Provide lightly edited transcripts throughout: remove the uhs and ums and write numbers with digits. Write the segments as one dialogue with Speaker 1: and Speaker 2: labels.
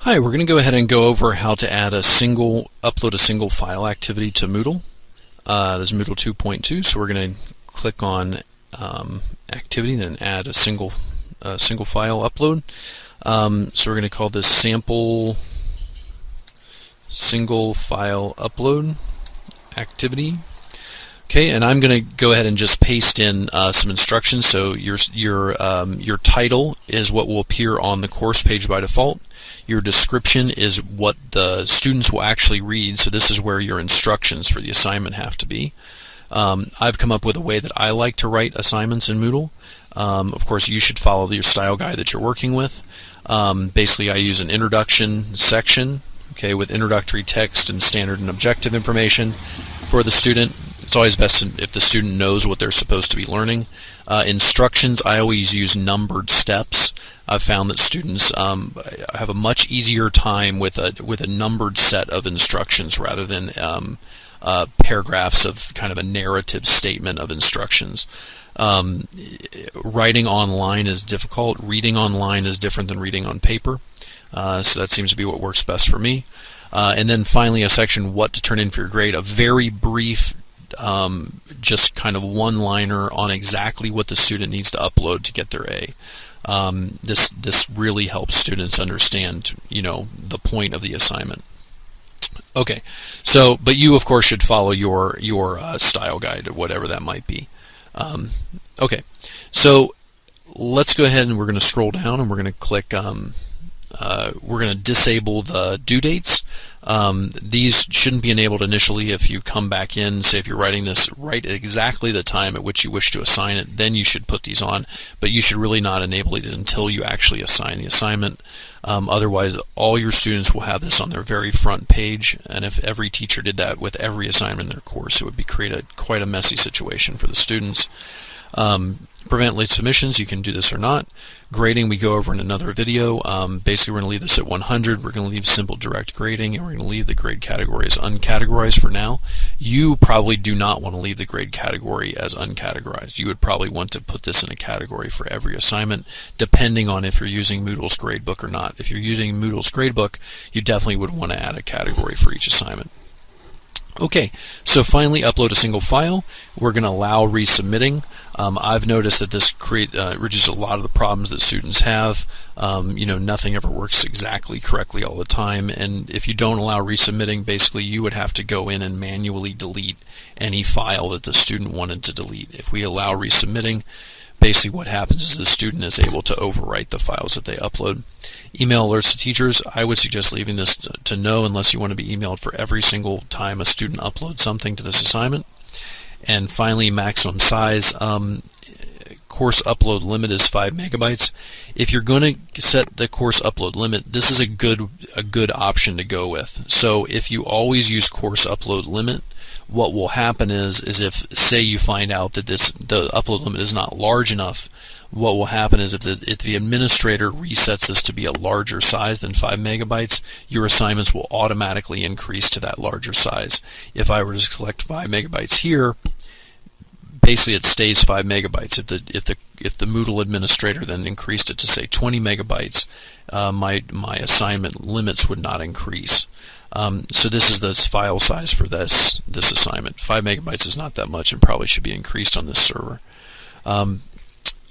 Speaker 1: Hi, we're going to go ahead and go over how to upload a single file activity to Moodle. This is Moodle 2.2, so we're going to click on activity, then add a single file upload. So we're going to call this sample single file upload activity. Okay, and I'm going to go ahead and just paste in some instructions. So your title is what will appear on the course page by default. Your description is what the students will actually read, so this is where your instructions for the assignment have to be. I've come up with a way that I like to write assignments in Moodle. Of course, you should follow your style guide that you're working with. Basically, I use an introduction section, okay, with introductory text and standard and objective information for the student. It's always best if the student knows what they're supposed to be learning. Instructions, I always use numbered steps. I've found that students have a much easier time with a numbered set of instructions rather than paragraphs of kind of a narrative statement of instructions. Writing online is difficult. Reading online is different than reading on paper. So that seems to be what works best for me. And then finally a section, what to turn in for your grade, a very brief just kind of one-liner on exactly what the student needs to upload to get their A. This really helps students understand, the point of the assignment. Okay, so but you of course should follow your style guide, whatever that might be. Okay, so let's go ahead and we're going to scroll down and we're going to click. We're going to disable the due dates. These shouldn't be enabled initially. If you come back in, say if you're writing this right at exactly the time at which you wish to assign it, then you should put these on, but you should really not enable these until you actually assign the assignment. Otherwise, all your students will have this on their very front page, and if every teacher did that with every assignment in their course, it would create quite a messy situation for the students. Prevent late submissions, you can do this or not. Grading we go over in another video. Basically we're going to leave this at 100. We're going to leave simple direct grading, and we're going to leave the grade category as uncategorized for now. You probably do not want to leave the grade category as uncategorized. You would probably want to put this in a category for every assignment, depending on if you're using Moodle's gradebook or not. If you're using Moodle's gradebook, you definitely would want to add a category for each assignment. Okay, so finally upload a single file. We're going to allow resubmitting. I've noticed that this reduces a lot of the problems that students have. Nothing ever works exactly correctly all the time, and if you don't allow resubmitting, basically you would have to go in and manually delete any file that the student wanted to delete. If we allow resubmitting, basically what happens is the student is able to overwrite the files that they upload. Email alerts to teachers. I would suggest leaving this to no unless you want to be emailed for every single time a student uploads something to this assignment. And finally, maximum size. Course upload limit is 5 megabytes. If you're going to set the course upload limit, this is a good option to go with. So if you always use course upload limit, what will happen is if, say, you find out that the upload limit is not large enough, what will happen is if the administrator resets this to be a larger size than 5 megabytes, your assignments will automatically increase to that larger size. If I were to select 5 megabytes here, basically it stays 5 megabytes. If the Moodle administrator then increased it to say 20 megabytes, my assignment limits would not increase. So this is the file size for this assignment. 5 megabytes is not that much and probably should be increased on this server.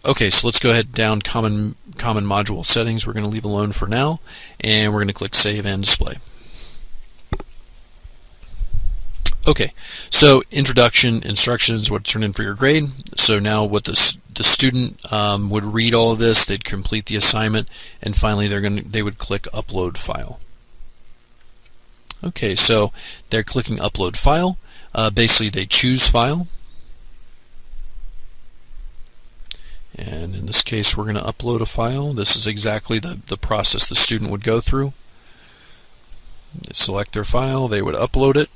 Speaker 1: Okay, so let's go ahead down common module settings. We're going to leave alone for now, and we're going to click Save and Display. Okay, so introduction, instructions, what to turn in for your grade. So now what the student would read all of this, they'd complete the assignment, and finally they would click Upload File. Okay, so they're clicking Upload File. Basically, they choose File. And in this case, we're going to upload a file. This is exactly the process the student would go through. They select their file, they would upload it.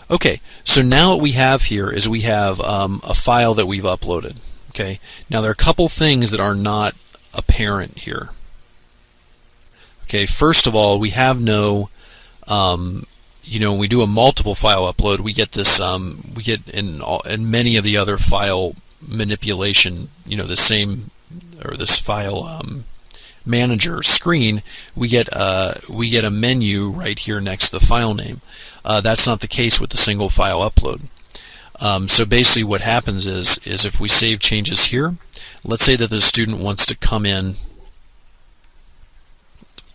Speaker 1: Okay, so now what we have here is we have a file that we've uploaded. Okay, now there are a couple things that are not apparent here. Okay, first of all, we have no when we do a multiple file upload, we get this we get in many of the other file manipulation, the same, or this file Manager screen, we get a menu right here next to the file name. That's not the case with the single file upload. So basically what happens is if we save changes here, let's say that the student wants to come in,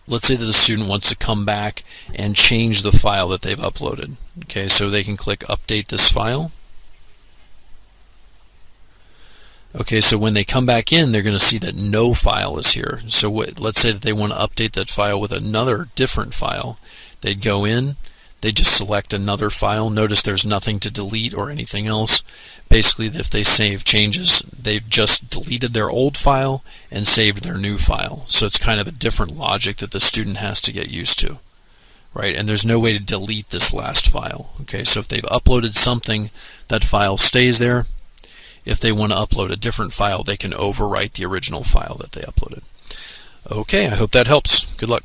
Speaker 1: let's say that the student wants to come back and change the file that they've uploaded. Okay, so they can click update this file. Okay, so when they come back in, they're going to see that no file is here. So let's say that they want to update that file with another different file. They'd go in, they just select another file. Notice there's nothing to delete or anything else. Basically, if they save changes, they've just deleted their old file and saved their new file. So it's kind of a different logic that the student has to get used to, right? And there's no way to delete this last file. Okay, so if they've uploaded something, that file stays there. If they want to upload a different file, they can overwrite the original file that they uploaded. Okay, I hope that helps. Good luck.